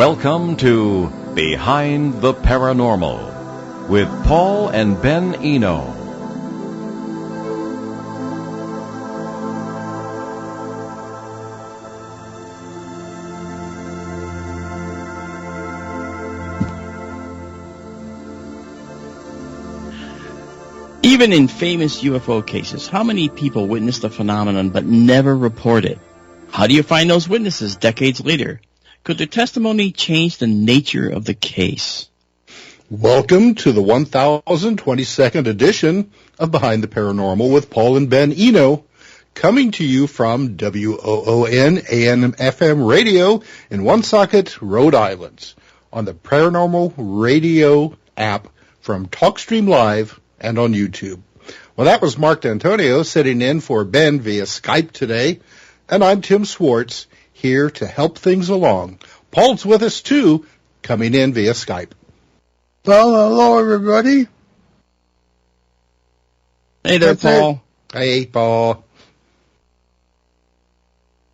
Welcome to Behind the Paranormal with Paul and Ben Eno. Even in famous UFO cases, how many people witness the phenomenon but never report it? How do you find those witnesses decades later? Could their testimony change the nature of the case? Welcome to the 1022nd edition of Behind the Paranormal with Paul and Ben Eno, coming to you from WOON AM/FM radio in Woonsocket, Rhode Island, on the Paranormal Radio app from TalkStream Live and on YouTube. Well, that was Mark D'Antonio sitting in for Ben via Skype today, and I'm Tim Swartz, here to help things along. Paul's with us, too, coming in via Skype. Well, hello, everybody. Hey there, Paul. Hey, Paul.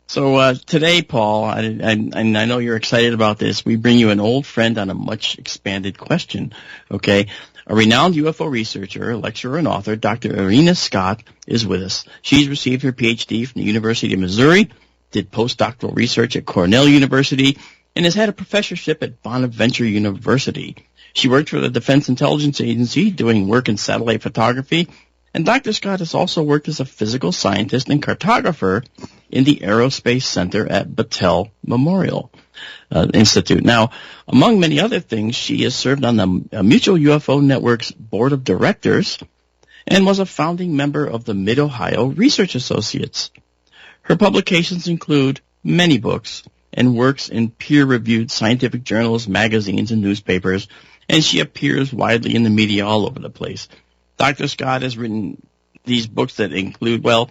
So today, Paul, and I know you're excited about this, we bring you an old friend on a much expanded question, okay? A renowned UFO researcher, lecturer, and author, Dr. Irena Scott, is with us. She's received her PhD from the University of Missouri, did postdoctoral research at Cornell University, and has had a professorship at Bonaventure University. She worked for the Defense Intelligence Agency doing work in satellite photography, and Dr. Scott has also worked as a physical scientist and cartographer in the Aerospace Center at Battelle Memorial Institute. Now, among many other things, she has served on the Mutual UFO Network's board of directors and was a founding member of the Mid-Ohio Research Associates. Her publications include many books and works in peer-reviewed scientific journals, magazines, and newspapers, and she appears widely in the media all over the place. Dr. Scott has written these books that include, well,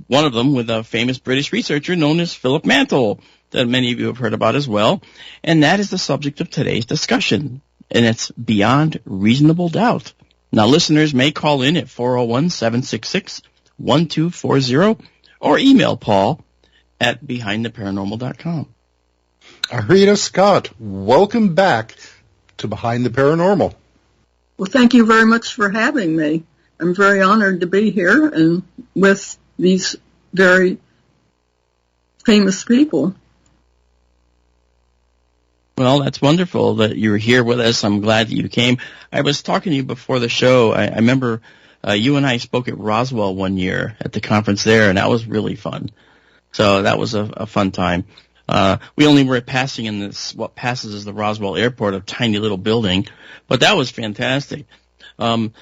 one of them with a famous British researcher known as Philip Mantle, that many of you have heard about as well, and that is the subject of today's discussion, and it's Beyond Reasonable Doubt. Now, listeners may call in at 401-766-1240 or email Paul at behindtheparanormal.com. Irena Scott, welcome back to Behind the Paranormal. Well, thank you very much for having me. I'm very honored to be here and with these very famous people. Well, that's wonderful that you're here with us. I'm glad that you came. I was talking to you before the show. I remember you and I spoke at Roswell one year at the conference there, and that was really fun. So that was a fun time. We only were passing in this, what passes as the Roswell Airport, a tiny little building, but that was fantastic. But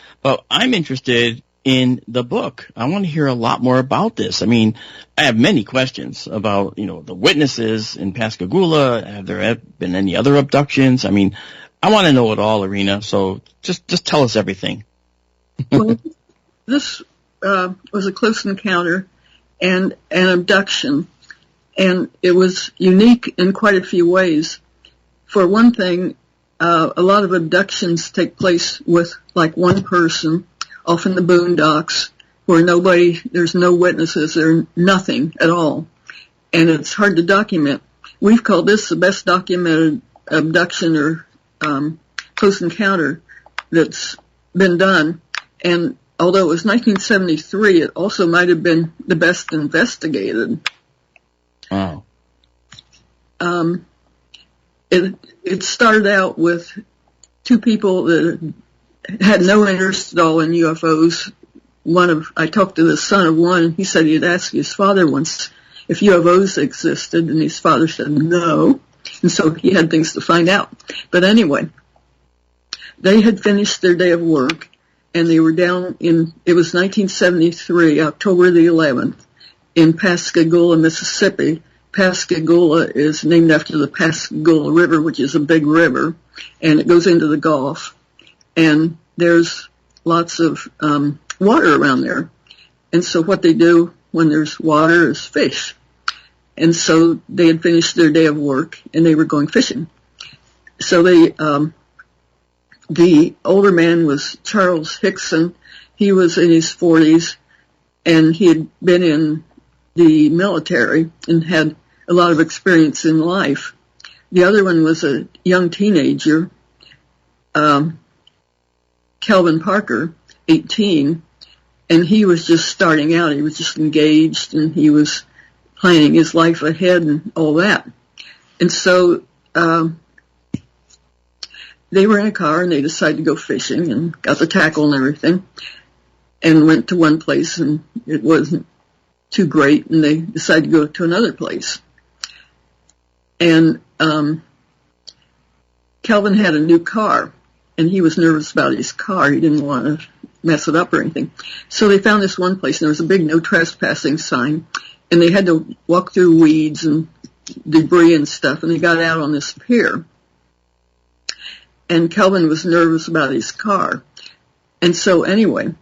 I'm interested in the book. I want to hear a lot more about this. I mean, I have many questions about, the witnesses in Pascagoula. Have there been any other abductions? I mean, I want to know it all, Irena, so just tell us everything. Well, this was a close encounter and an abduction, and it was unique in quite a few ways. For one thing, a lot of abductions take place with like one person off in the boondocks where there's no witnesses, there's nothing at all, and it's hard to document. We've called this the best documented abduction or close encounter that's been done, and although it was 1973, it also might have been the best investigated. Wow. It started out with two people that had no interest at all in UFOs. I talked to the son of one, and he said he'd asked his father once if UFOs existed, and his father said no, and so he had things to find out. But anyway, they had finished their day of work, and they were down it was 1973, October the 11th, in Pascagoula, Mississippi. Pascagoula is named after the Pascagoula River, which is a big river, and it goes into the Gulf. And there's lots of water around there. And so what they do when there's water is fish. And so they had finished their day of work, and they were going fishing. So the older man was Charles Hickson. He was in his 40s, and he had been in the military and had a lot of experience in life. The other one was a young teenager, Calvin Parker, 18, and he was just starting out. He was just engaged, and he was planning his life ahead and all that. And so they were in a car, and they decided to go fishing and got the tackle and everything, and went to one place, and it wasn't too great, and they decided to go to another place. And Calvin had a new car, and he was nervous about his car. He didn't want to mess it up or anything. So they found this one place, and there was a big no trespassing sign, and they had to walk through weeds and debris and stuff, and they got out on this pier. And Calvin was nervous about his car. And so anyway,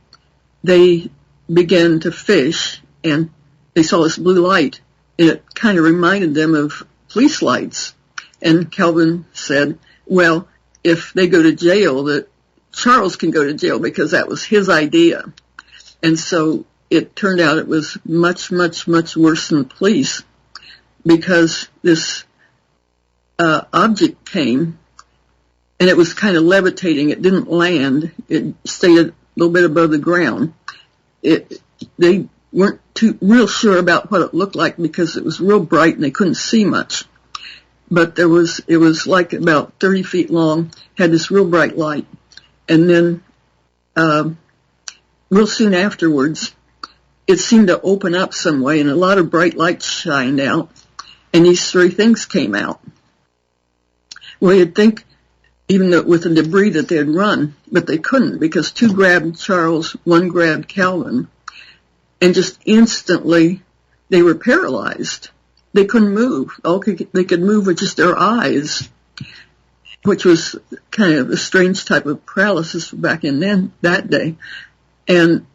they began to fish, and they saw this blue light, and it kind of reminded them of police lights. And Calvin said, well, if they go to jail, that Charles can go to jail, because that was his idea. And so it turned out it was much, much, much worse than the police, because this object came, and it was kind of levitating. It didn't land. It stayed a little bit above the ground. They weren't real sure about what it looked like, because it was real bright and they couldn't see much. But it was like about 30 feet long, had this real bright light. And then real soon afterwards, it seemed to open up some way, and a lot of bright lights shined out, and these three things came out. Well, you'd think, even though with the debris, that they'd run, but they couldn't, because two grabbed Charles, one grabbed Calvin, and just instantly they were paralyzed. They couldn't move. All they could move with just their eyes, which was kind of a strange type of paralysis back in that day. And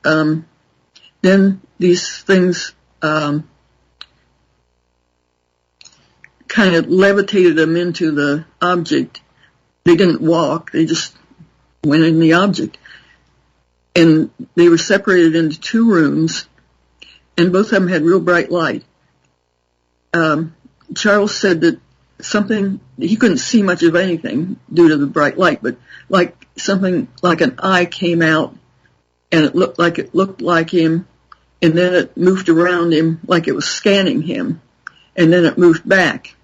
then these things kind of levitated them into the object. They didn't walk. They just went in the object. And they were separated into two rooms, and both of them had real bright light. Charles said that he couldn't see much of anything due to the bright light, but something like an eye came out, and it looked like him, and then it moved around him like it was scanning him, and then it moved back.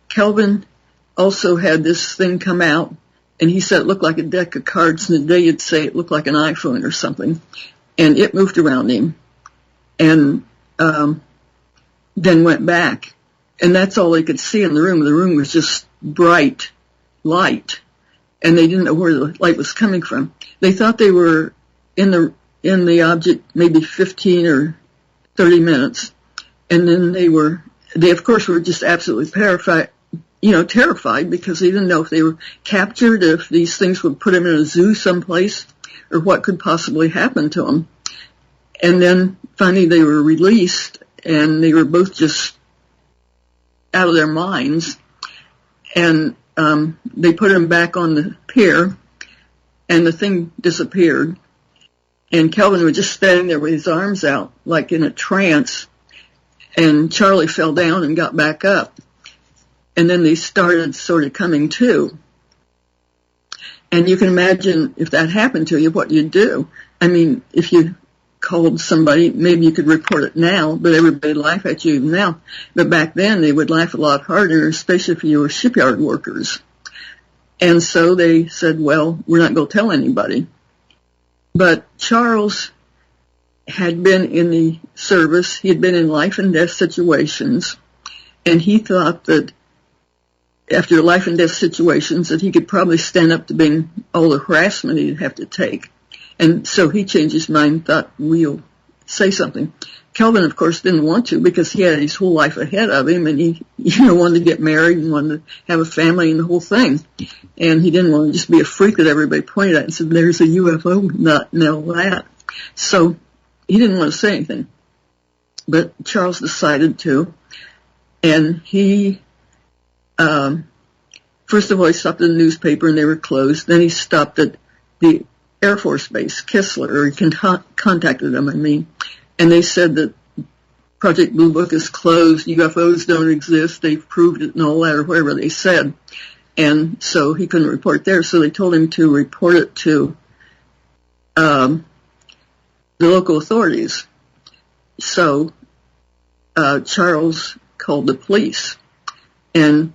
Calvin also had this thing come out, and he said it looked like a deck of cards, and today you'd say it looked like an iPhone or something, and it moved around him, and then went back. And that's all they could see in the room. The room was just bright light, and they didn't know where the light was coming from. They thought they were in the object maybe 15 or 30 minutes, and then they of course were just absolutely terrified, because they didn't know if they were captured, if these things would put them in a zoo someplace, or what could possibly happen to them. And then finally they were released, and they were both just out of their minds, and they put him back on the pier, and the thing disappeared. And Calvin was just standing there with his arms out, like in a trance, and Charlie fell down and got back up. And then they started sort of coming to. And you can imagine if that happened to you, what you'd do. I mean, if you called somebody, maybe you could report it now, but everybody would laugh at you even now. But back then, they would laugh a lot harder, especially if you were shipyard workers. And so they said, well, we're not going to tell anybody. But Charles had been in the service. He had been in life and death situations. And he thought that after life and death situations, that he could probably stand up to being all the harassment he'd have to take. And so he changed his mind and thought, we'll say something. Calvin, of course, didn't want to, because he had his whole life ahead of him, and he wanted to get married and wanted to have a family and the whole thing. And he didn't want to just be a freak that everybody pointed at and said, there's a UFO nut and all that. So he didn't want to say anything. But Charles decided to. And he, first of all, he stopped at the newspaper, and they were closed. Then he stopped at the Air Force Base, Kistler, or he contacted them, and they said that Project Blue Book is closed, UFOs don't exist, they've proved it and all that, or whatever they said. And so he couldn't report there, so they told him to report it to the local authorities. So Charles called the police and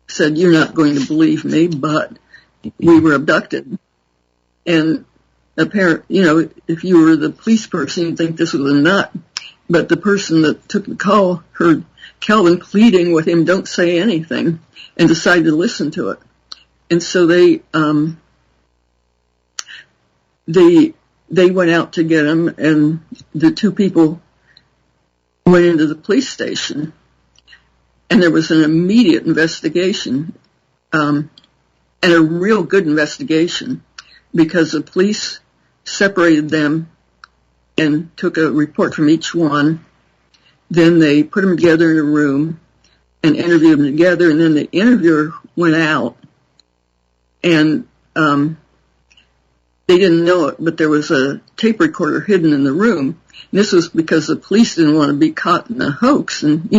said, "You're not going to believe me, but we were abducted." And apparently, if you were the police person, you'd think this was a nut. But the person that took the call heard Calvin pleading with him, "Don't say anything," and decided to listen to it. And so they went out to get him, and the two people went into the police station, and there was an immediate investigation, and a real good investigation, because the police separated them and took a report from each one. Then they put them together in a room and interviewed them together, and then the interviewer went out, and they didn't know it, but there was a tape recorder hidden in the room. And this was because the police didn't want to be caught in a hoax, and,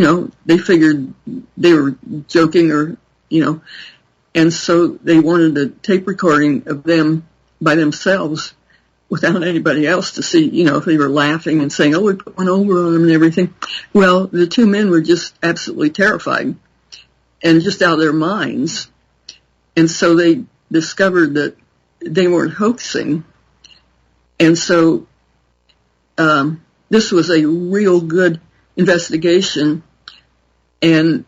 they figured they were joking or, and so they wanted a tape recording of them by themselves without anybody else to see, if they were laughing and saying, "Oh, we put one over on them," and everything. Well, the two men were just absolutely terrified and just out of their minds. And so they discovered that they weren't hoaxing. And so this was a real good investigation, and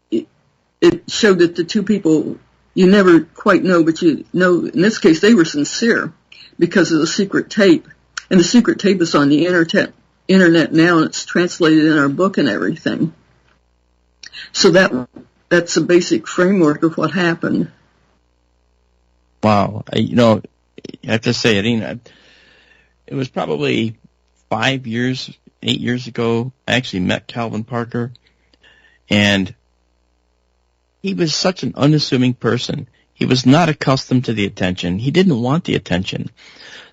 it showed that the two people, you never quite know, but in this case they were sincere because of the secret tape. And the secret tape is on the internet now, and it's translated in our book and everything. So that's a basic framework of what happened. Wow. I have to say, it was probably 8 years ago, I actually met Calvin Parker, and he was such an unassuming person. He was not accustomed to the attention. He didn't want the attention.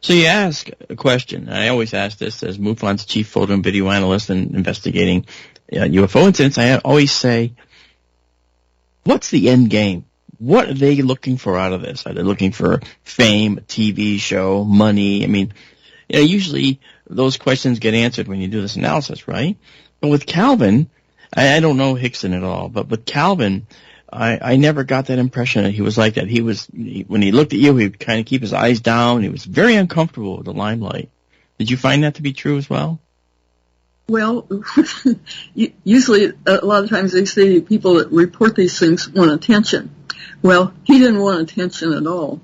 So you ask a question, and I always ask this as MUFON's chief photo and video analyst and investigating UFO incidents. I always say, what's the end game? What are they looking for out of this? Are they looking for fame, a TV show, money? Usually those questions get answered when you do this analysis, right? But with Calvin, I don't know Hickson at all, but with Calvin, I never got that impression that he was like that. When he looked at you, he would kind of keep his eyes down. He was very uncomfortable with the limelight. Did you find that to be true as well? Well, usually a lot of times they say people that report these things want attention. Well, he didn't want attention at all.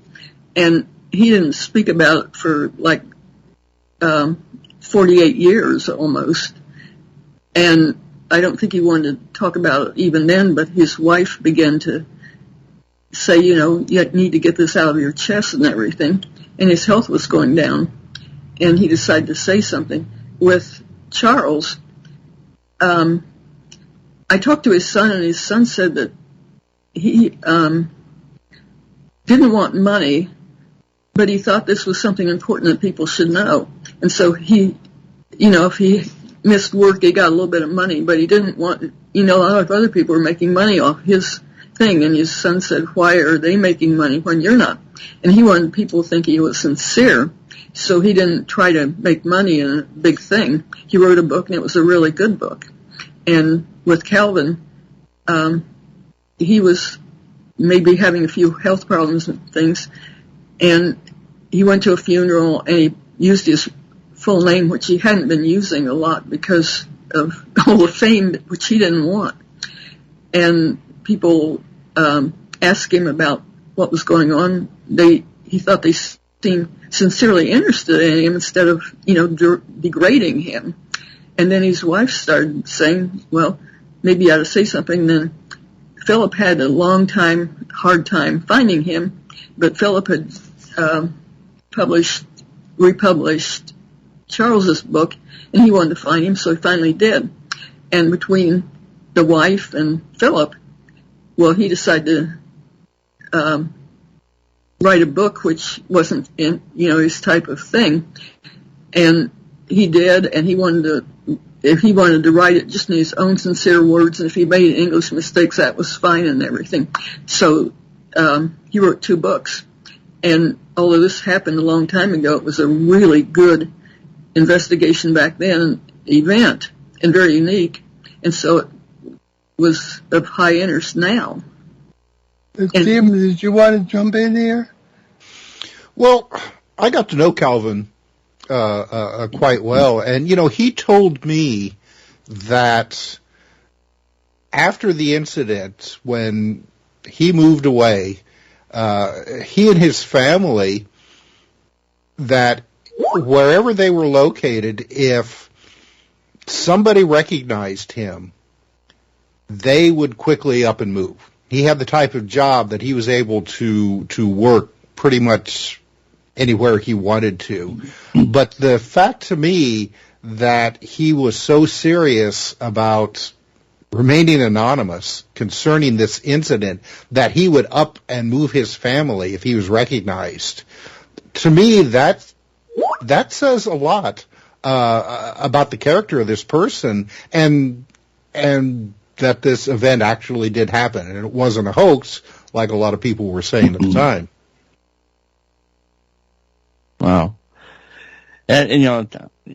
And he didn't speak about it for 48 years almost. And I don't think he wanted to talk about it even then, but his wife began to say, you need to get this out of your chest and everything. And his health was going down. And he decided to say something. With Charles, I talked to his son, and his son said that he didn't want money, but he thought this was something important that people should know. And so he, if he missed work, he got a little bit of money, but he didn't want, a lot of other people were making money off his thing. And his son said, "Why are they making money when you're not?" And he wanted people to think he was sincere. So he didn't try to make money in a big thing. He wrote a book, and it was a really good book. And with Calvin, he was maybe having a few health problems and things, and he went to a funeral, and he used his full name, which he hadn't been using a lot because of all the fame, which he didn't want. And people asked him about what was going on. He thought they seemed sincerely interested in him instead of, degrading him. And then his wife started saying, "Well, maybe you ought to say something." Then Philip had a hard time finding him, but Philip had republished Charles's book, and he wanted to find him, so he finally did. And between the wife and Philip, he decided to write a book, which wasn't his type of thing. And he did, and he wanted to if he wanted to write it just in his own sincere words, and if he made English mistakes, that was fine and everything. So he wrote 2 books. And although this happened a long time ago, it was a really good investigation back then, event, and very unique. And so it was of high interest now. Tim, did you want to jump in here? Well, I got to know Calvin quite well, and he told me that after the incident, when he moved away, he and his family, that wherever they were located, if somebody recognized him, they would quickly up and move. He had the type of job that he was able to work pretty much anywhere he wanted to. But the fact to me that he was so serious about remaining anonymous concerning this incident that he would up and move his family if he was recognized, to me that says a lot about the character of this person, and that this event actually did happen, and it wasn't a hoax like a lot of people were saying at the time. Wow. And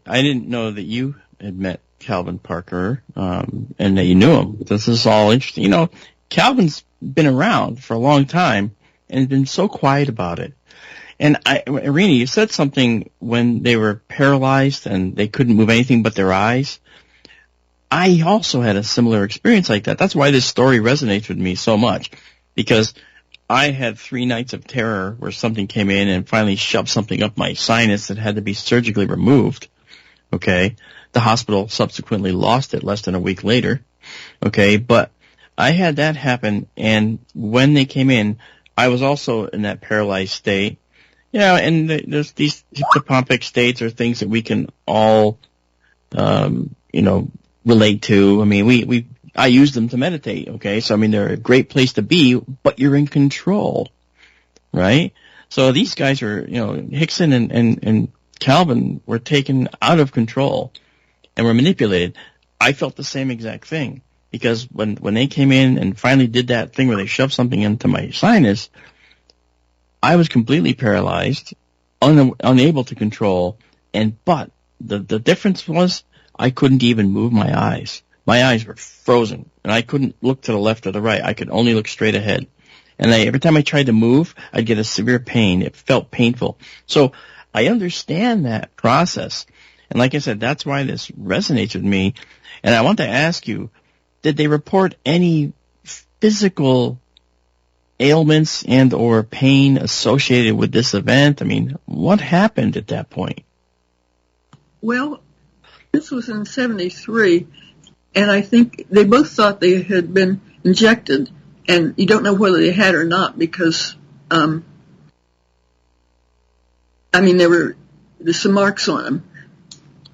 I didn't know that you had met Calvin Parker, and that you knew him. This is all interesting. Calvin's been around for a long time and been so quiet about it. And Irina, you said something when they were paralyzed and they couldn't move anything but their eyes. I also had a similar experience like that. That's why this story resonates with me so much, because I had 3 nights of terror where something came in and finally shoved something up my sinus that had to be surgically removed. Okay. The hospital subsequently lost it less than a week later. Okay. But I had that happen, and when they came in, I was also in that paralyzed state. And there's these hypnopompic states are things that we can all, relate to. I mean, I use them to meditate, okay? So, they're a great place to be, but you're in control, right? So these guys are, Hickson and Calvin were taken out of control and were manipulated. I felt the same exact thing, because when they came in and finally did that thing where they shoved something into my sinus, I was completely paralyzed, unable to control, but the difference was I couldn't even move my eyes. My eyes were frozen, and I couldn't look to the left or the right. I could only look straight ahead. And every time I tried to move, I'd get a severe pain. It felt painful. So I understand that process. And like I said, that's why this resonates with me. And I want to ask you, did they report any physical ailments and or pain associated with this event? What happened at that point? Well, this was in 1973, and I think they both thought they had been injected, and you don't know whether they had or not, because, there's some marks on them.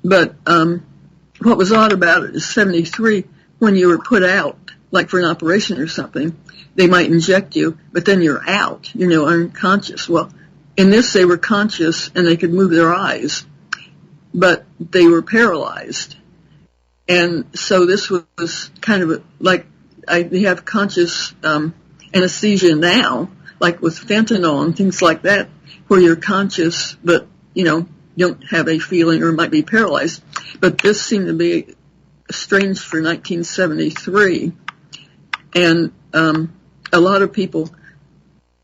But what was odd about it is 1973, when you were put out, like for an operation or something, they might inject you, but then you're out, unconscious. Well, in this, they were conscious and they could move their eyes, but they were paralyzed. And so this was kind of like they have conscious anesthesia now, like with fentanyl and things like that, where you're conscious, but, don't have a feeling or might be paralyzed. But this seemed to be strange for 1973. And a lot of people,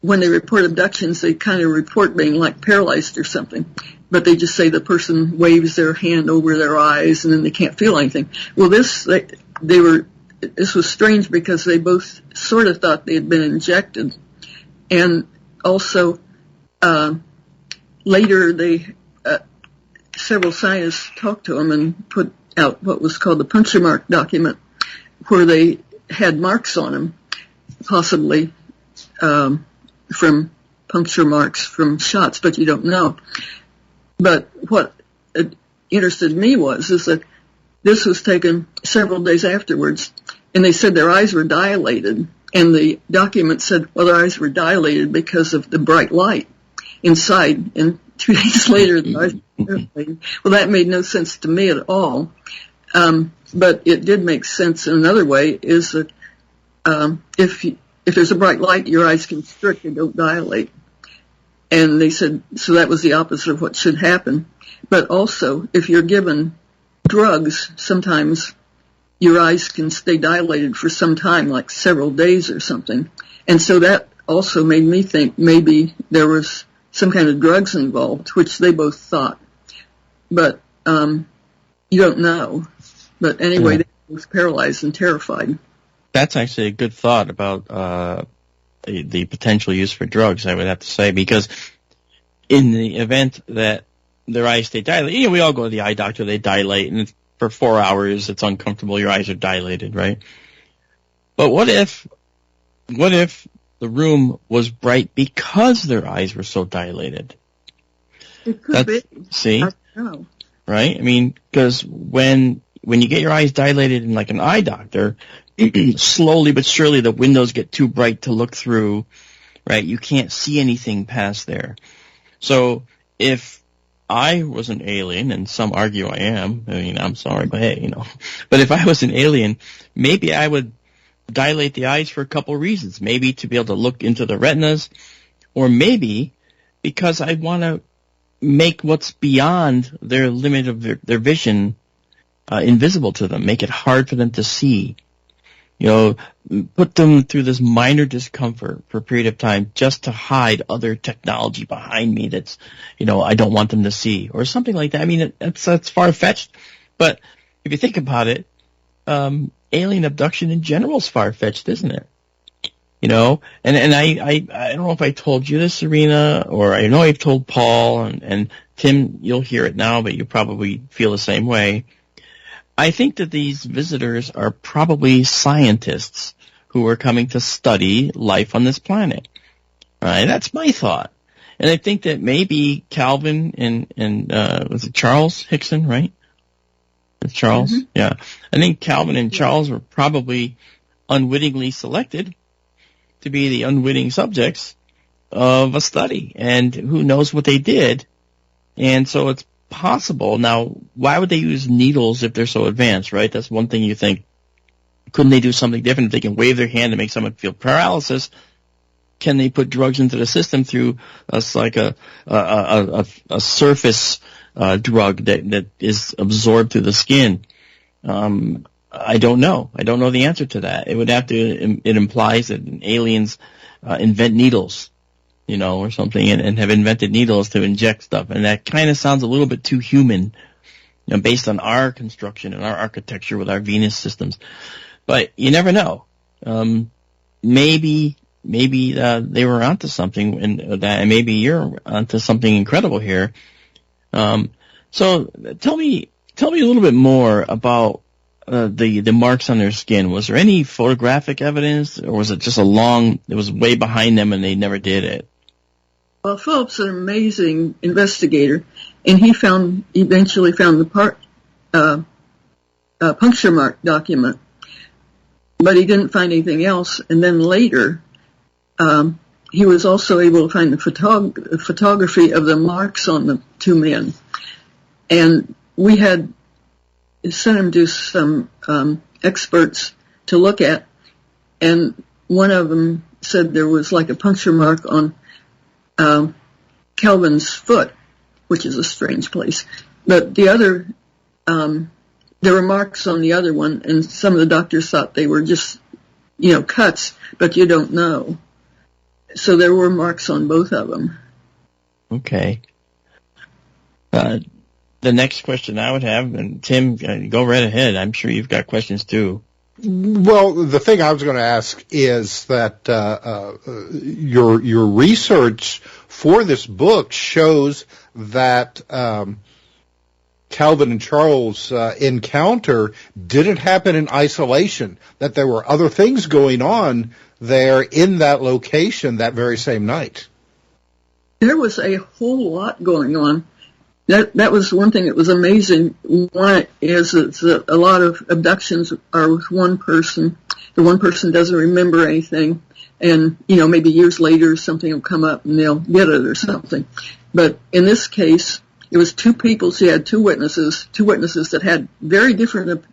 when they report abductions, they kind of report being like paralyzed or something. But they just say the person waves their hand over their eyes and then they can't feel anything. Well, this was strange because they both sort of thought they had been injected. And also, later several scientists talked to them and put out what was called the puncture mark document, where they had marks on them, possibly from puncture marks from shots, but you don't know. But what interested me is that this was taken several days afterwards, and they said their eyes were dilated, and the document said, well, their eyes were dilated because of the bright light inside, and 2 days later, the eyes were dilated. Well, that made no sense to me at all. But it did make sense in another way, is that if there's a bright light, your eyes constrict and don't dilate. And they said, so that was the opposite of what should happen. But also, if you're given drugs, sometimes your eyes can stay dilated for some time, like several days or something. And so that also made me think maybe there was some kind of drugs involved, which they both thought. But you don't know. But anyway, they were both paralyzed and terrified. That's actually a good thought about the potential use for drugs, I would have to say, because in the event that their eyes stay dilated, we all go to the eye doctor, they dilate, and for 4 hours it's uncomfortable, your eyes are dilated, right? But what if the room was bright because their eyes were so dilated? It could be. See? I don't know. Right? I mean, because when you get your eyes dilated in like an eye doctor, slowly but surely the windows get too bright to look through, right? You can't see anything past there. So if I was an alien, and some argue I am, I'm sorry, but hey, But if I was an alien, maybe I would dilate the eyes for a couple reasons. Maybe to be able to look into the retinas, or maybe because I want to make what's beyond their limit of their vision invisible to them, make it hard for them to see. Put them through this minor discomfort for a period of time just to hide other technology behind me that's, I don't want them to see, or something like that. I mean, that's far-fetched, but if you think about it, alien abduction in general is far-fetched, isn't it? And I don't know if I told you this, Serena, or I know I've told Paul, and Tim, you'll hear it now, but you probably feel the same way. I think that these visitors are probably scientists who are coming to study life on this planet. Right? That's my thought. And I think that maybe Calvin and was it Charles Hickson, right? It's Charles? Mm-hmm. Yeah. I think Calvin and Charles were probably unwittingly selected to be the unwitting subjects of a study. And who knows what they did. And so it's possible. Now, why would they use needles if they're so advanced, right? That's one thing you think. Couldn't they do something different? If they can wave their hand to make someone feel paralysis, can they put drugs into the system through a surface drug that is absorbed through the skin? I don't know. I don't know the answer to that. It would have to. It implies that aliens invent needles, or something, and have invented needles to inject stuff. And that kind of sounds a little bit too human, based on our construction and our architecture with our Venus systems. But you never know. Maybe they were onto something, and maybe you're onto something incredible here. So tell me a little bit more about the marks on their skin. Was there any photographic evidence, or was it just it was way behind them and they never did it? Well, Philip's an amazing investigator, and he eventually found the puncture mark document, but he didn't find anything else. And then later, he was also able to find the photography of the marks on the two men. And we had sent him to some experts to look at, and one of them said there was like a puncture mark on Calvin's foot, which is a strange place. But the other, there were marks on the other one, and some of the doctors thought they were just, cuts, but you don't know. So there were marks on both of them. Okay. The next question I would have, and Tim, go right ahead. I'm sure you've got questions too. Well, the thing I was going to ask is that your research for this book shows that Calvin and Charles' encounter didn't happen in isolation, that there were other things going on there in that location that very same night. There was a whole lot going on. That was one thing that was amazing. One is that a lot of abductions are with one person. The one person doesn't remember anything, and maybe years later something will come up and they'll get it or something. But in this case, It was two people. She had two witnesses that had very different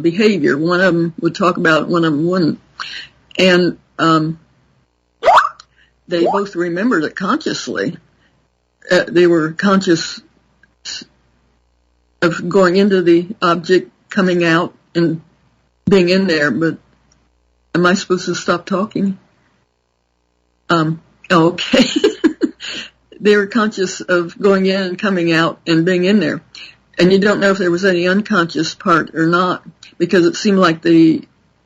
behavior. One of them would talk about it, one of them wouldn't. And they both remembered it consciously. They were conscious of going into the object, coming out, and being in there. But am I supposed to stop talking? Okay. They were conscious of going in and coming out and being in there. And you don't know if there was any unconscious part or not, because it seemed like they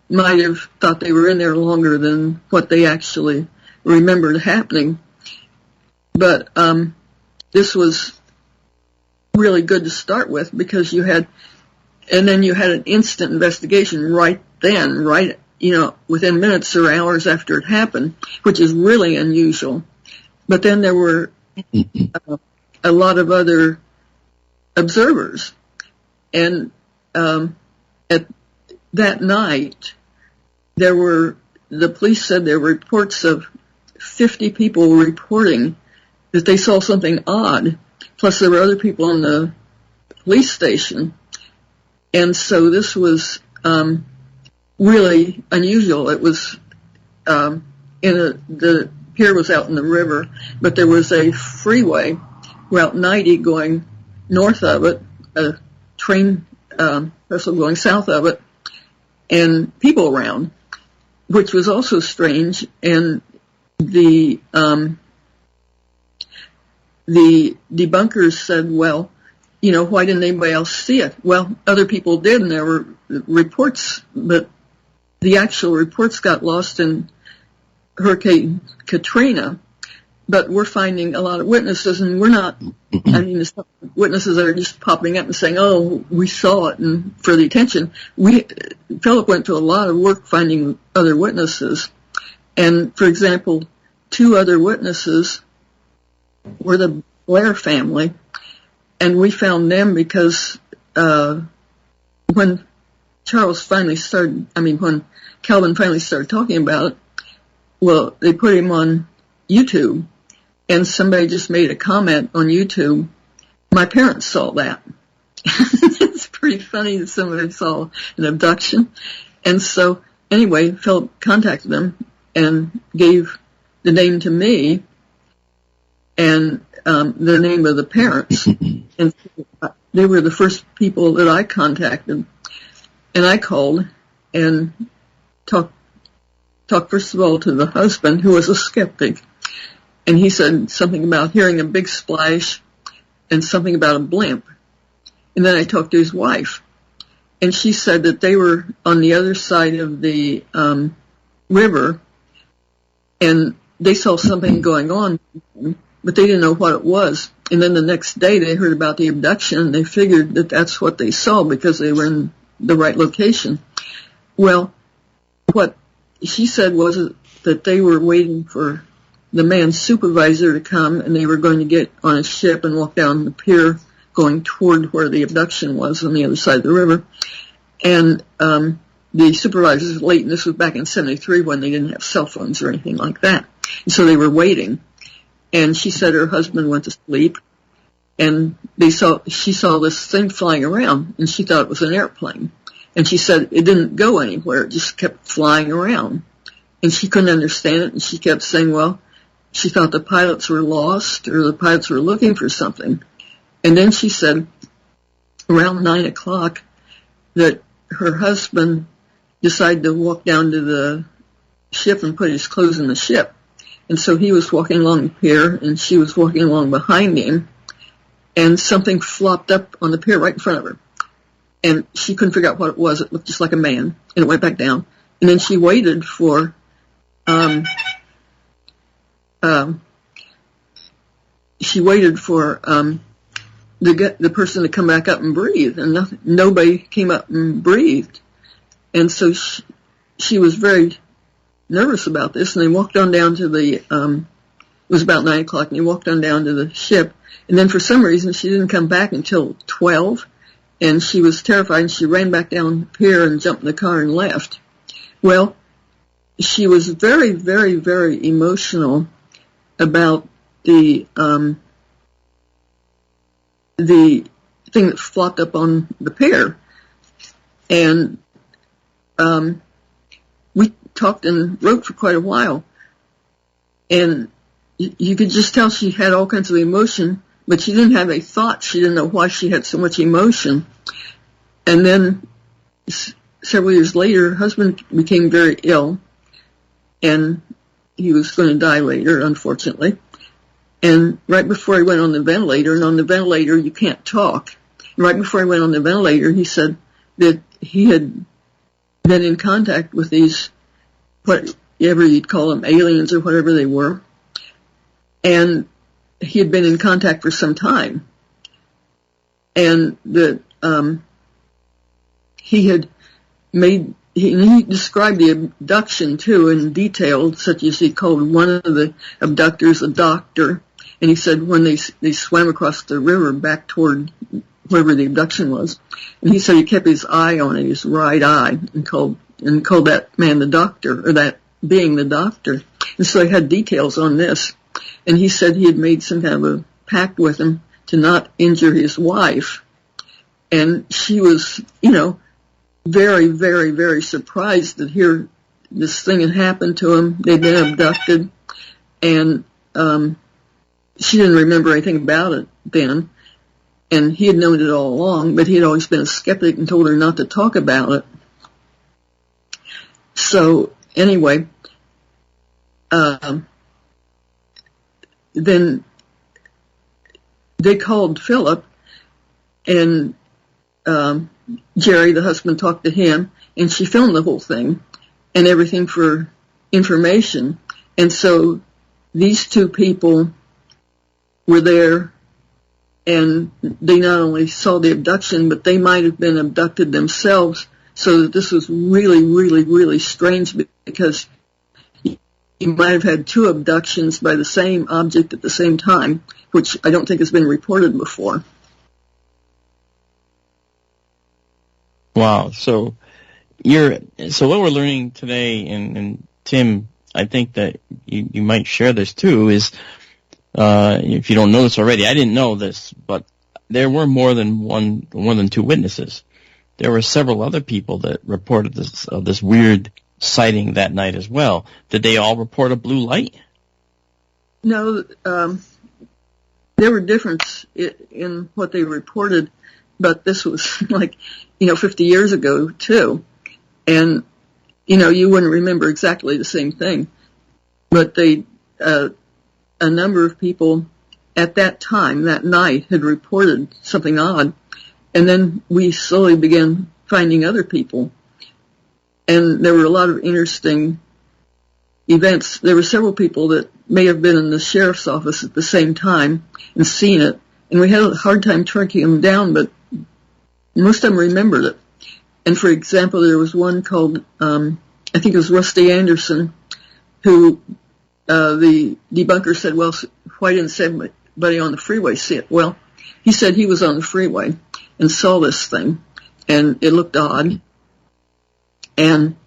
might have thought they were in there longer than what they actually remembered happening. But this was really good to start with, because then you had an instant investigation right then, within minutes or hours after it happened, which is really unusual. But then there were a lot of other observers. And at that night, the police said there were reports of 50 people reporting that they saw something odd. Plus there were other people in the police station. And so this was really unusual. It was the pier was out in the river, but there was a freeway, Route 90, going north of it, a train vessel going south of it, and people around, which was also strange. And the debunkers said, well, why didn't anybody else see it? Well, other people did, and there were reports, but the actual reports got lost in Hurricane Katrina. But we're finding a lot of witnesses, and we're not, the witnesses are just popping up and saying, oh, we saw it, and for the attention. Philip went to a lot of work finding other witnesses. And, for example, two other witnesses were the Blair family, and we found them because when Calvin finally started talking about it, well, they put him on YouTube, and somebody just made a comment on YouTube. My parents saw that. It's pretty funny that somebody saw an abduction. And so, anyway, Philip contacted them and gave the name to me and the name of the parents. And they were the first people that I contacted. And I called and talked first of all to the husband, who was a skeptic. And he said something about hearing a big splash and something about a blimp. And then I talked to his wife. And she said that they were on the other side of the river, and they saw something going on, but they didn't know what it was. And then the next day they heard about the abduction, and they figured that that's what they saw because they were in the right location. Well, what she said was that they were waiting for the man's supervisor to come, and they were going to get on a ship and walk down the pier going toward where the abduction was on the other side of the river. And the supervisor was late, and this was back in 73 when they didn't have cell phones or anything like that. And so they were waiting. And she said her husband went to sleep, and she saw this thing flying around, and she thought it was an airplane. And she said it didn't go anywhere, it just kept flying around. And she couldn't understand it, and she kept saying, well, she thought the pilots were lost or the pilots were looking for something. And then she said around 9 o'clock that her husband decided to walk down to the ship and put his clothes in the ship. And so he was walking along the pier, and she was walking along behind him, and something flopped up on the pier right in front of her. And she couldn't figure out what it was. It looked just like a man, and it went back down. And then she waited for the person to come back up and breathe, and nobody came up and breathed. And so she was very nervous about this, and they walked on down to it was about 9 o'clock, and they walked on down to the ship. And then for some reason she didn't come back until 12, and she was terrified, and she ran back down the pier and jumped in the car and left. Well, she was very, very, very emotional about the the thing that flopped up on the pair. And we talked and wrote for quite a while. And you could just tell she had all kinds of emotion, but she didn't have a thought. She didn't know why she had so much emotion. And then several years later, her husband became very ill, and he was going to die later, unfortunately. And right before he went on the ventilator, and on the ventilator you can't talk, and right before he went on the ventilator, he said that he had been in contact with these, whatever you'd call them, aliens or whatever they were, and he had been in contact for some time, and that he described the abduction too in detail, such as he called one of the abductors a doctor, and he said when they swam across the river back toward wherever the abduction was, and he said he kept his eye on it, his right eye, and called that man the doctor, or that being the doctor. And so he had details on this, and he said he had made some kind of a pact with him to not injure his wife, and she was, very, very, very surprised that here this thing had happened to him. They'd been abducted, and she didn't remember anything about it then, and he had known it all along, but he had always been a skeptic and told her not to talk about it. So anyway, then they called Philip, and Jerry, the husband, talked to him, and she filmed the whole thing and everything for information. And so these two people were there, and they not only saw the abduction, but they might have been abducted themselves, so that this was really, really, really strange, because you might have had two abductions by the same object at the same time, which I don't think has been reported before. Wow. So what we're learning today, and Tim, I think that you might share this too, is, if you don't know this already, I didn't know this, but there were more than two witnesses. There were several other people that reported this weird sighting that night as well. Did they all report a blue light? No, there were differences in what they reported, but this was 50 years ago too. And, you wouldn't remember exactly the same thing, but a number of people at that time, that night, had reported something odd. And then we slowly began finding other people. And there were a lot of interesting events. There were several people that may have been in the sheriff's office at the same time and seen it. And we had a hard time tracking them down, but most of them remembered it. And for example, there was one called, I think it was Rusty Anderson, who the debunker said, well, why didn't somebody on the freeway see it? Well, he said he was on the freeway and saw this thing, and it looked odd, and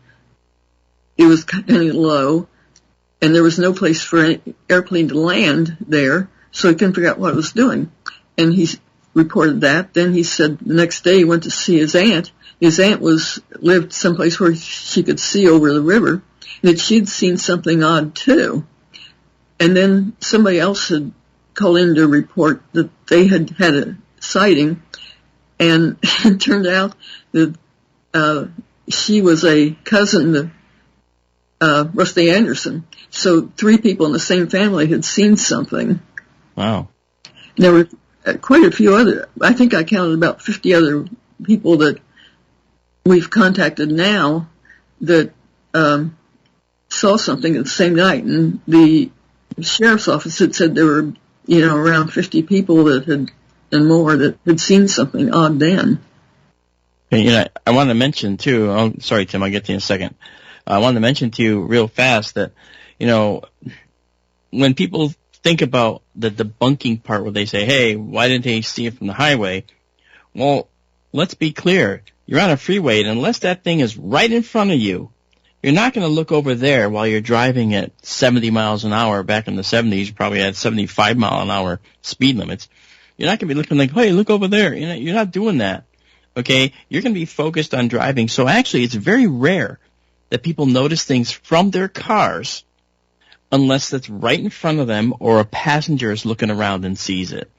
it was kind of low, and there was no place for an airplane to land there, so he couldn't figure out what it was doing. And he reported that. Then he said the next day he went to see his aunt. His aunt lived someplace where she could see over the river, and that she'd seen something odd too. And then somebody else had called in to report that they had had a sighting, and it turned out that she was a cousin of Rusty Anderson. So 3 people in the same family had seen something. Wow. There were quite a few other, I think I counted about 50 other people that we've contacted now that saw something the same night. And the sheriff's office had said there were, around 50 people that had, and more, that had seen something odd then. I wanted to mention too, sorry Tim, I'll get to you in a second. I wanted to mention to you real fast that, when people think about the debunking part where they say, hey, why didn't they see it from the highway? Well, let's be clear. You're on a freeway, and unless that thing is right in front of you, you're not going to look over there while you're driving at 70 miles an hour. Back in the 70s, you probably had 75 mile an hour speed limits. You're not going to be looking like, hey, look over there. You're not doing that. Okay? You're going to be focused on driving. So actually, it's very rare that people notice things from their cars unless that's right in front of them or a passenger is looking around and sees it.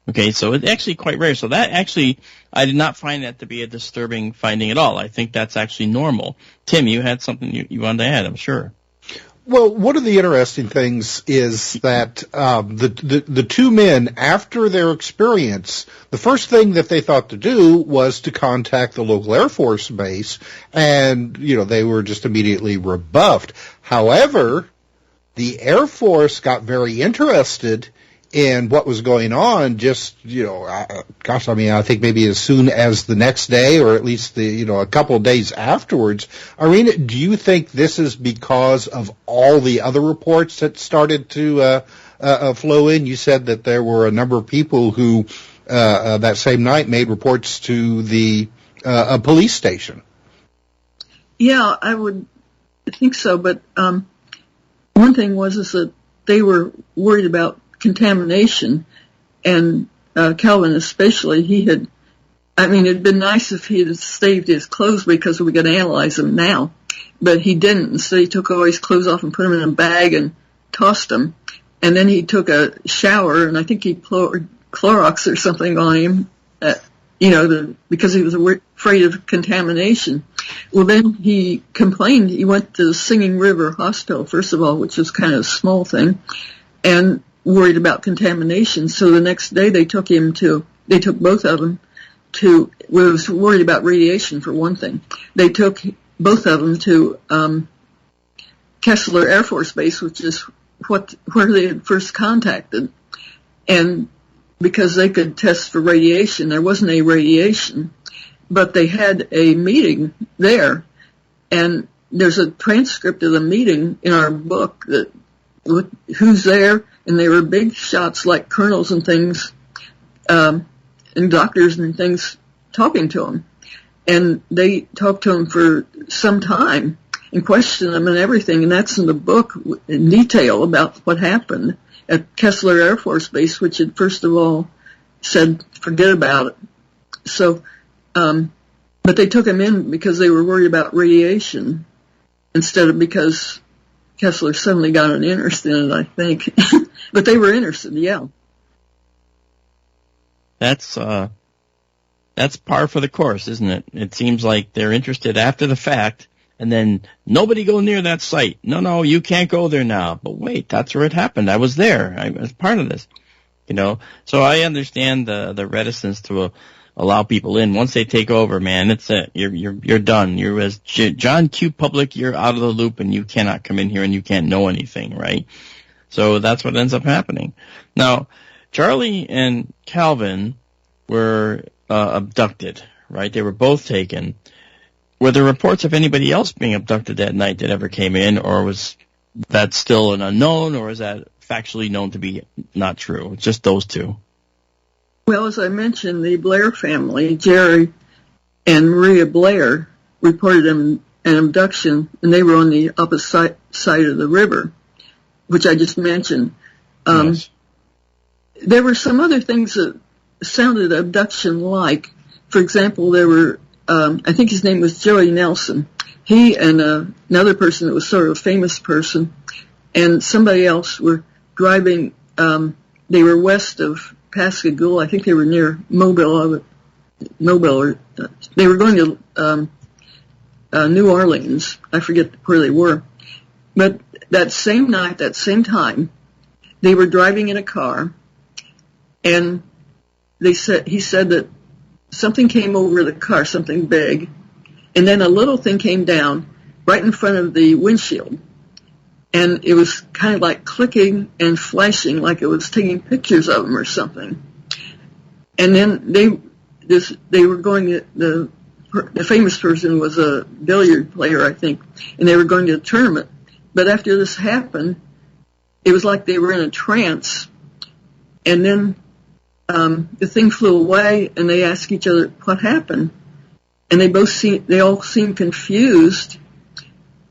Okay, so it's actually quite rare. So that actually, I did not find that to be a disturbing finding at all. I think that's actually normal. Tim, you had something you wanted to add, I'm sure. Well, one of the interesting things is that the two men, after their experience, the first thing that they thought to do was to contact the local Air Force base, and they were just immediately rebuffed. However, the Air Force got very interested in what was going on. I think maybe as soon as the next day, or at least a couple of days afterwards. Irina, do you think this is because of all the other reports that started to flow in? You said that there were a number of people who that same night made reports to the police station. Yeah, I would think so. But one thing is that they were worried about contamination, and Calvin especially, it'd been nice if he had saved his clothes because we could analyze them now, but he didn't. So he took all his clothes off and put them in a bag and tossed them, and then he took a shower, and I think he poured Clorox or something on him, because he was afraid of contamination. Well, then he complained. He went to the Singing River Hospital, first of all, which was kind of a small thing, and worried about contamination. So the next day they took both of them was worried about radiation for one thing. They took both of them to Kessler Air Force Base, which is where they had first contacted. And because they could test for radiation, there wasn't any radiation, but they had a meeting there. And there's a transcript of the meeting in our book that who's there, and they were big shots like colonels and things, and doctors and things talking to him. And they talked to him for some time and questioned him and everything, and that's in the book in detail about what happened at Kessler Air Force Base, which had first of all said, forget about it. So, but they took him in because they were worried about radiation instead of because Kessler suddenly got an interest in it, I think. But they were interested, yeah. That's par for the course, isn't it? It seems like they're interested after the fact, and then nobody go near that site. No, you can't go there now. But wait, that's where it happened. I was there. I was part of this. So I understand the reticence to allow people in. Once they take over, man, it's it. You're done. You're as John Q. Public. You're out of the loop, and you cannot come in here, and you can't know anything, right? So that's what ends up happening. Now, Charlie and Calvin were abducted, right? They were both taken. Were there reports of anybody else being abducted that night that ever came in, or was that still an unknown, or is that factually known to be not true? It's just those two. Well, as I mentioned, the Blair family, Jerry and Maria Blair, reported an abduction, and they were on the opposite side of the river, which I just mentioned. Yes. There were some other things that sounded abduction-like. For example, there were, I think his name was Joey Nelson. He and another person that was sort of a famous person, and somebody else were driving. They were west of Pascagoula. I think they were near Mobile, or they were going to New Orleans. I forget where they were. But that same night, that same time, they were driving in a car, and he said that something came over the car, something big, and then a little thing came down right in front of the windshield. And it was kind of like clicking and flashing like it was taking pictures of them or something. And then they were going, the famous person was a billiard player, I think, and they were going to a tournament. But after this happened, it was like they were in a trance. And then the thing flew away, and they asked each other what happened. And they all seemed confused.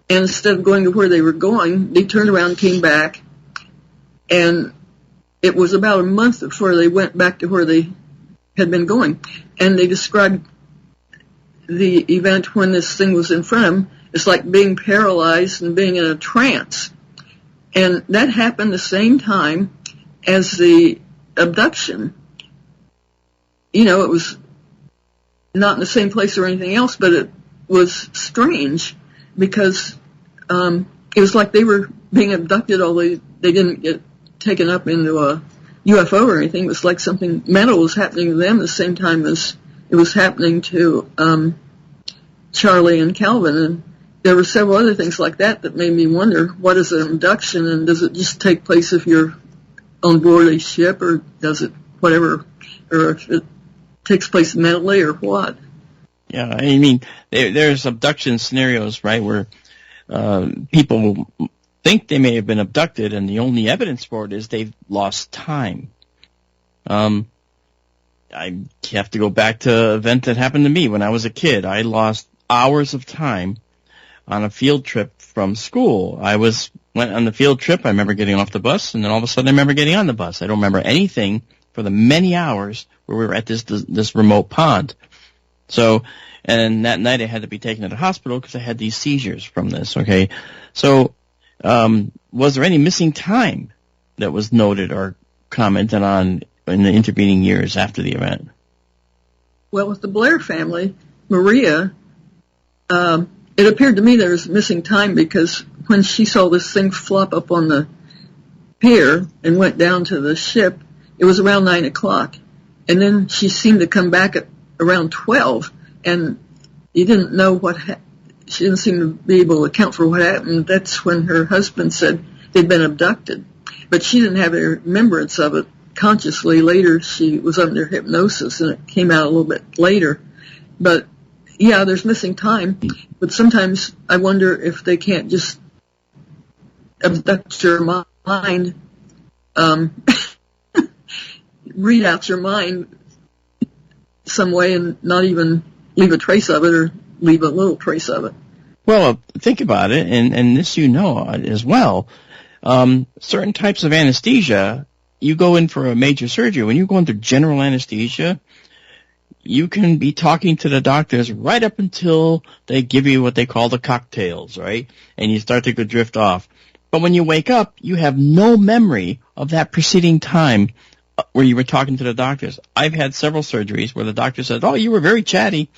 And instead of going to where they were going, they turned around and came back. And it was about a month before they went back to where they had been going. And they described the event when this thing was in front of them as like being paralyzed and being in a trance. And that happened the same time as the abduction. You know, it was not in the same place or anything else, but it was strange because it was like they were being abducted, although they didn't get taken up into a UFO or anything. It was like something mental was happening to them at the same time as it was happening to Charlie and Calvin. And there were several other things like that that made me wonder, what is an abduction, and does it just take place if you're on board a ship, or does it whatever, or if it takes place mentally or what? Yeah, I mean, there's abduction scenarios, right, where people think they may have been abducted, and the only evidence for it is they've lost time. I have to go back to an event that happened to me when I was a kid. I lost hours of time on a field trip from school. Went on the field trip. I remember getting off the bus, and then all of a sudden I remember getting on the bus. I don't remember anything for the many hours where we were at this remote pond. So, and that night I had to be taken to the hospital because I had these seizures from this, okay? So, was there any missing time that was noted or commented on in the intervening years after the event? Well, with the Blair family, Maria, it appeared to me there was missing time because when she saw this thing flop up on the pier and went down to the ship, it was around 9 o'clock. And then she seemed to come back at around 12, and you didn't know she didn't seem to be able to account for what happened. That's when her husband said they'd been abducted. But she didn't have a remembrance of it consciously. Later, she was under hypnosis, and it came out a little bit later. But, yeah, there's missing time. But sometimes I wonder if they can't just abduct your mind, read out your mind some way and not even leave a trace of it, or leave a little trace of it. Well, think about it, and this you know as well. Certain types of anesthesia, you go in for a major surgery. When you go into general anesthesia, you can be talking to the doctors right up until they give you what they call the cocktails, right? And you start to go drift off. But when you wake up, you have no memory of that preceding time where you were talking to the doctors. I've had several surgeries where the doctor said, "Oh, you were very chatty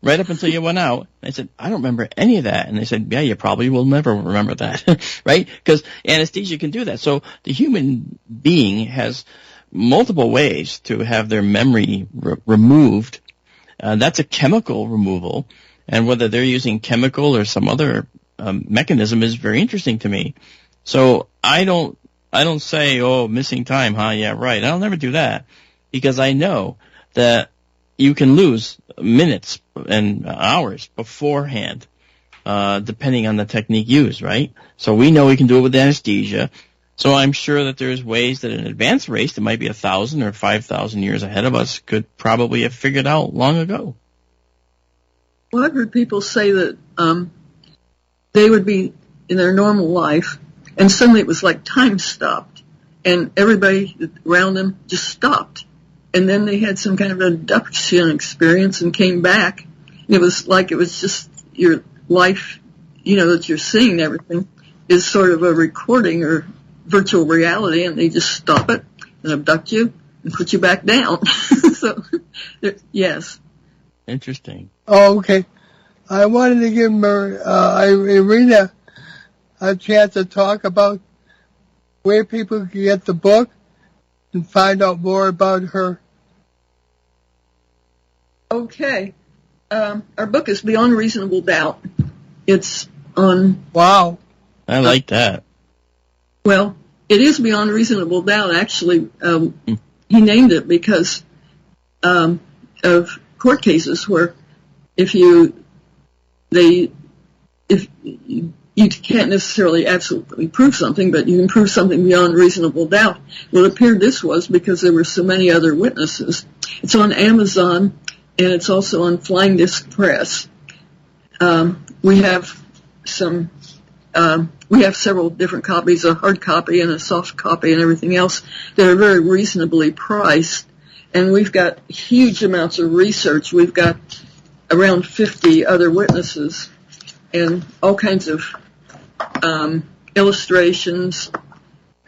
right up until you went out." And I said, "I don't remember any of that." And they said, "Yeah, you probably will never remember that," right? Because anesthesia can do that. So the human being has multiple ways to have their memory removed. That's a chemical removal. And whether they're using chemical or some other mechanism is very interesting to me. So I don't say, "Oh, missing time, huh? Yeah, right." I'll never do that, because I know that you can lose minutes and hours beforehand, depending on the technique used, right? So we know we can do it with anesthesia. So I'm sure that there's ways that an advanced race that might be 1,000 or 5,000 years ahead of us could probably have figured out long ago. Well, I've heard people say that they would be in their normal life, and suddenly it was like time stopped, and everybody around them just stopped. And then they had some kind of abduction experience and came back. It was like it was just your life, you know, that you're seeing everything is sort of a recording or virtual reality, and they just stop it and abduct you and put you back down. So, yes. Interesting. Oh, okay. I wanted to give Irina a chance to talk about where people can get the book and find out more about her. Okay. Our book is Beyond Reasonable Doubt. It's on... Wow. I like that. Well, it is Beyond Reasonable Doubt, actually. He named it because of court cases where if you can't necessarily absolutely prove something, but you can prove something beyond reasonable doubt. Well, it appeared this was because there were so many other witnesses. It's on Amazon, and it's also on Flying Disc Press. We have some we have several different copies, a hard copy and a soft copy and everything else that are very reasonably priced. And we've got huge amounts of research. We've got around 50 other witnesses and all kinds of illustrations,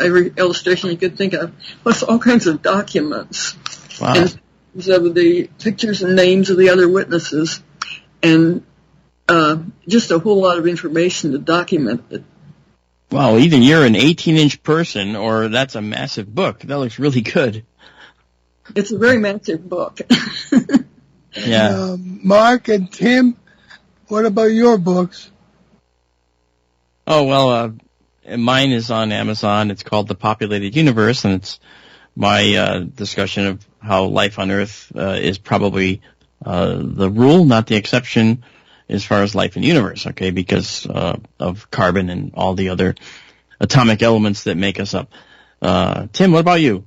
every illustration you could think of, plus all kinds of documents. Wow. And of the pictures and names of the other witnesses, and just a whole lot of information to document it. Wow, either you're an 18-inch person or that's a massive book. That looks really good. It's a very massive book. Yeah. Mark and Tim, what about your books? Oh, well, mine is on Amazon. It's called The Populated Universe, and it's my discussion of how life on Earth is probably the rule, not the exception, as far as life in the universe, okay, because of carbon and all the other atomic elements that make us up. Tim, what about you?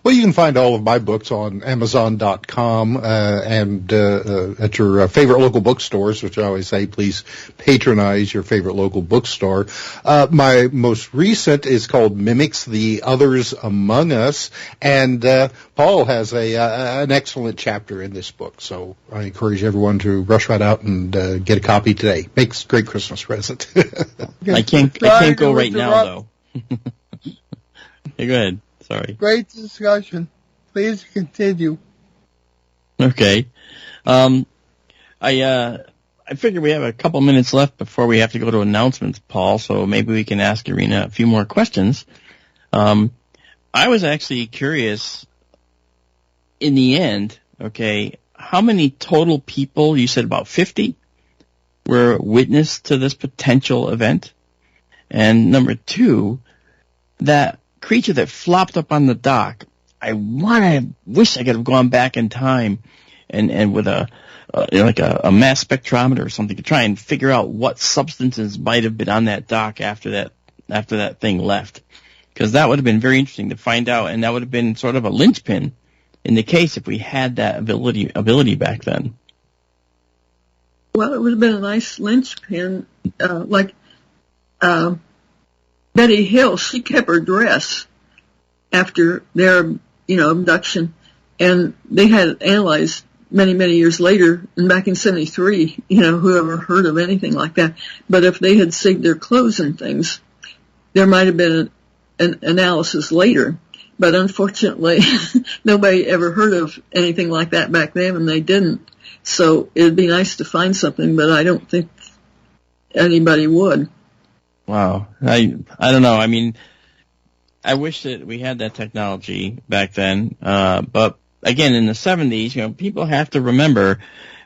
Well, you can find all of my books on Amazon.com and at your favorite local bookstores, which I always say, please patronize your favorite local bookstore. My most recent is called Mimics, the Others Among Us, and Paul has an excellent chapter in this book, so I encourage everyone to rush right out and get a copy today. Makes a great Christmas present. I can't go right now, though. Hey, go ahead. Sorry. Great discussion. Please continue. Okay. I figure we have a couple minutes left before we have to go to announcements, Paul, so maybe we can ask Irina a few more questions. I was actually curious, in the end, okay, how many total people, you said about 50, were witness to this potential event? And number two, that creature that flopped up on the dock, I wish I could have gone back in time and with a mass spectrometer or something to try and figure out what substances might have been on that dock after that thing left, because that would have been very interesting to find out, and that would have been sort of a linchpin in the case if we had that ability back then. Well, it would have been a nice linchpin, Betty Hill, she kept her dress after their, abduction, and they had it analyzed many, many years later, and back in 73, whoever heard of anything like that. But if they had saved their clothes and things, there might have been an analysis later. But unfortunately, nobody ever heard of anything like that back then, and they didn't. So it'd be nice to find something, but I don't think anybody would. Wow. I don't know. I mean, I wish that we had that technology back then. But again, in the 70s, people have to remember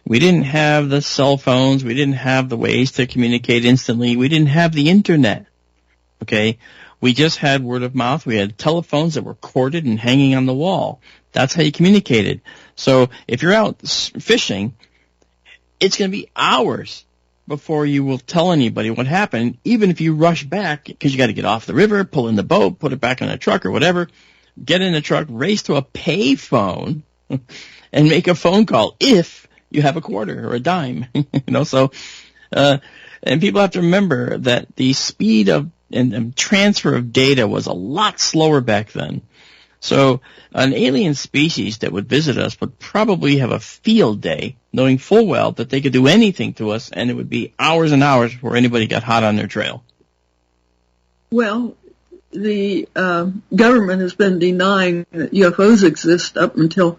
we didn't have the cell phones. We didn't have the ways to communicate instantly. We didn't have the internet. Okay. We just had word of mouth. We had telephones that were corded and hanging on the wall. That's how you communicated. So if you're out fishing, it's going to be hours before you will tell anybody what happened, even if you rush back, because you got to get off the river, pull in the boat, put it back on a truck or whatever, get in the truck, race to a pay phone, and make a phone call if you have a quarter or a dime. And people have to remember that the speed of and transfer of data was a lot slower back then. So an alien species that would visit us would probably have a field day, knowing full well that they could do anything to us, and it would be hours and hours before anybody got hot on their trail. Well, the government has been denying that UFOs exist up until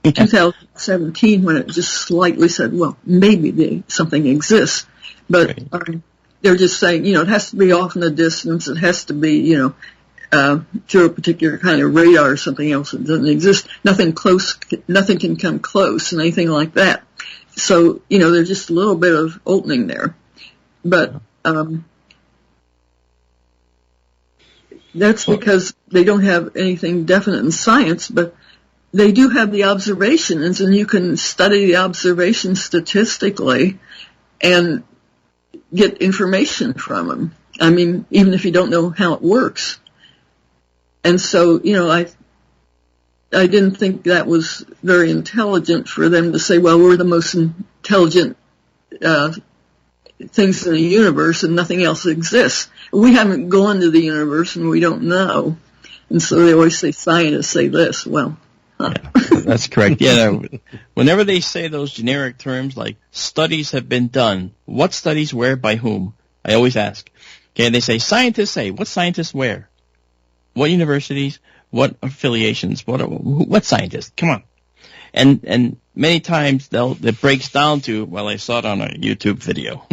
2017, when it just slightly said, well, maybe something exists. But they're just saying, it has to be off in the distance. It has to be, through a particular kind of radar or something else that doesn't exist. Nothing can come close and anything like that. So, there's just a little bit of opening there. But that's because they don't have anything definite in science, but they do have the observations, and you can study the observations statistically and get information from them. I mean, even if you don't know how it works. And so, I didn't think that was very intelligent for them to say, well, we're the most intelligent things in the universe and nothing else exists. We haven't gone to the universe and we don't know. And so they always say scientists say this. Well, yeah, that's correct. Yeah, whenever they say those generic terms like studies have been done, what studies where by whom? I always ask. Okay, they say scientists say. What scientists where? What universities? What affiliations? What scientists? Come on. And many times it breaks down to, well, I saw it on a YouTube video.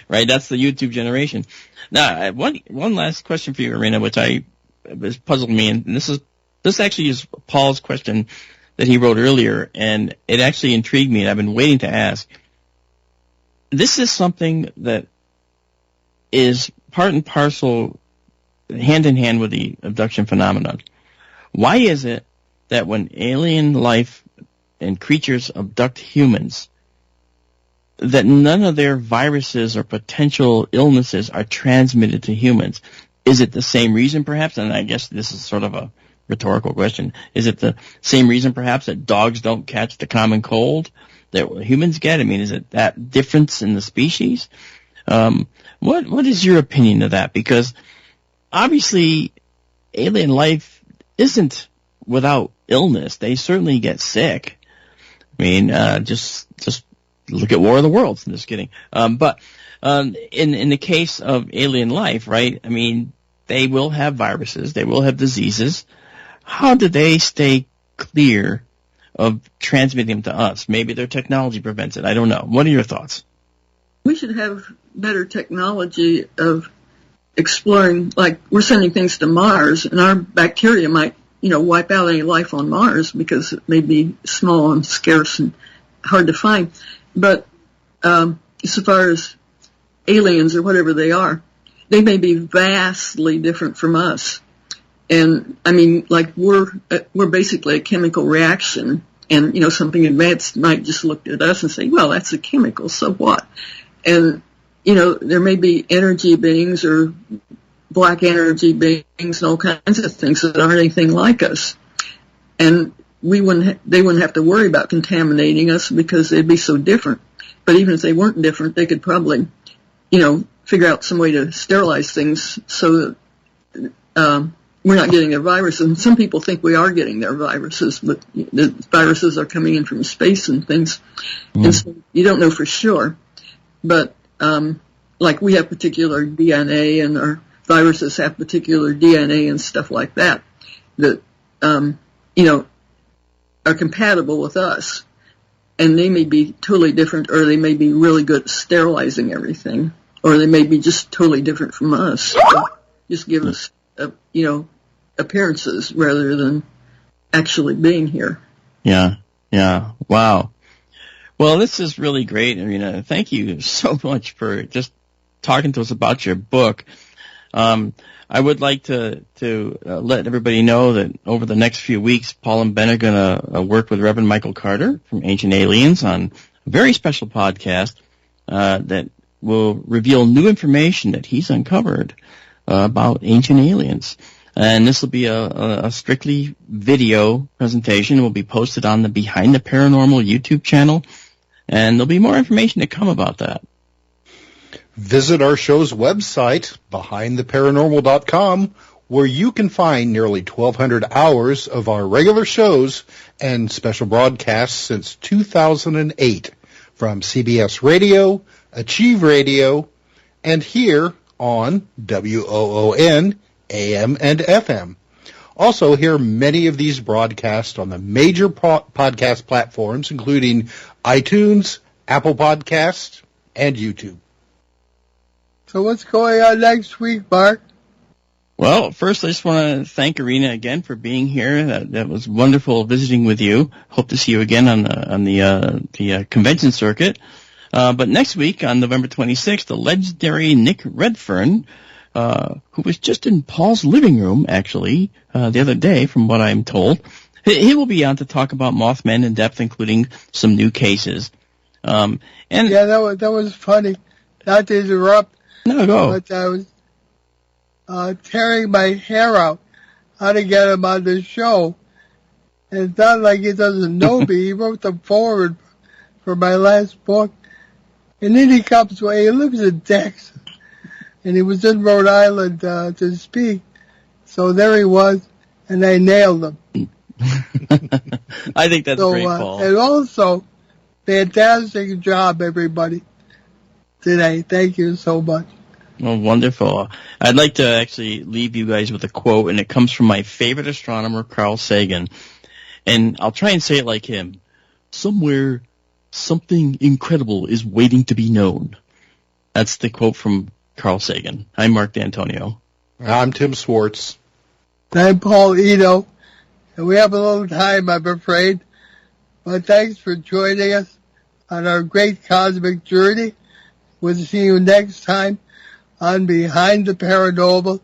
Right? That's the YouTube generation. Now, one last question for you, Irina, which has puzzled me, and this actually is Paul's question that he wrote earlier, and it actually intrigued me, and I've been waiting to ask. This is something that is part and parcel, hand in hand with the abduction phenomenon. Why is it that when alien life and creatures abduct humans, that none of their viruses or potential illnesses are transmitted to humans? Is it the same reason, perhaps? And I guess this is sort of a rhetorical question. Is it the same reason, perhaps, that dogs don't catch the common cold that humans get? I mean, is it that difference in the species? What is your opinion of that? Because obviously, alien life isn't without illness. They certainly get sick. I mean, just look at War of the Worlds. I'm just kidding. But in the case of alien life, right? I mean, they will have viruses. They will have diseases. How do they stay clear of transmitting them to us? Maybe their technology prevents it. I don't know. What are your thoughts? We should have better technology of exploring, like we're sending things to Mars, and our bacteria might, wipe out any life on Mars because it may be small and scarce and hard to find. But as far as aliens or whatever they are, they may be vastly different from us. And I mean, like we're basically a chemical reaction, and something advanced might just look at us and say, well, that's a chemical, so what? And there may be energy beings or black energy beings and all kinds of things that aren't anything like us. And they wouldn't have to worry about contaminating us because they'd be so different. But even if they weren't different, they could probably, figure out some way to sterilize things so that we're not getting their viruses. And some people think we are getting their viruses, but the viruses are coming in from space and things. Mm. And so you don't know for sure. But like we have particular DNA and our viruses have particular DNA and stuff like that are compatible with us. And they may be totally different, or they may be really good at sterilizing everything, or they may be just totally different from us. So just give us, appearances rather than actually being here. Yeah. Wow. Well, this is really great, Irina. Thank you so much for just talking to us about your book. I would like to let everybody know that over the next few weeks, Paul and Ben are going to work with Reverend Michael Carter from Ancient Aliens on a very special podcast that will reveal new information that he's uncovered about ancient aliens. And this will be a strictly video presentation. It will be posted on the Behind the Paranormal YouTube channel, and there'll be more information to come about that. Visit our show's website, behindtheparanormal.com, where you can find nearly 1,200 hours of our regular shows and special broadcasts since 2008 from CBS Radio, Achieve Radio, and here on WOON, AM and FM. Also, hear many of these broadcasts on the major podcast platforms, including iTunes, Apple Podcasts, and YouTube. So what's going on next week, Mark? Well, first I just want to thank Irina again for being here. That was wonderful visiting with you. Hope to see you again on the convention circuit. But next week, on November 26th, the legendary Nick Redfern, who was just in Paul's living room, actually, the other day, from what I'm told, he will be on to talk about Mothman in depth, including some new cases. Yeah, that was funny. Not to interrupt. No, go. But I was tearing my hair out how to get him on the show. And it's not like he doesn't know me. He wrote the foreword for my last book. And then he comes away, he lives in Texas. And he was in Rhode Island to speak. So there he was, and I nailed him. I think that's great, Paul. And also, fantastic job, everybody, today. Thank you so much. Oh, wonderful. I'd like to actually leave you guys with a quote, and it comes from my favorite astronomer, Carl Sagan. And I'll try and say it like him. Somewhere, something incredible is waiting to be known. That's the quote from Carl Sagan. I'm Mark D'Antonio. I'm Tim Swartz. I'm Paul Eno. And we have a little time, I'm afraid. But thanks for joining us on our great cosmic journey. We'll see you next time on Behind the Paranormal,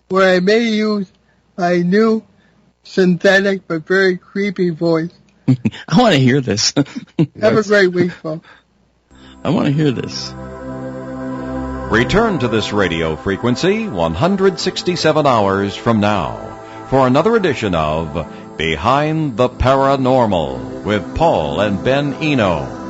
where I may use my new synthetic but very creepy voice. I want to hear this. Have a great week, folks. I want to hear this. Return to this radio frequency 167 hours from now for another edition of Behind the Paranormal with Paul and Ben Eno.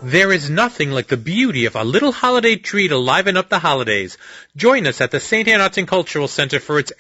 There is nothing like the beauty of a little holiday tree to liven up the holidays. Join us at the St. Anne Arts and Cultural Center for its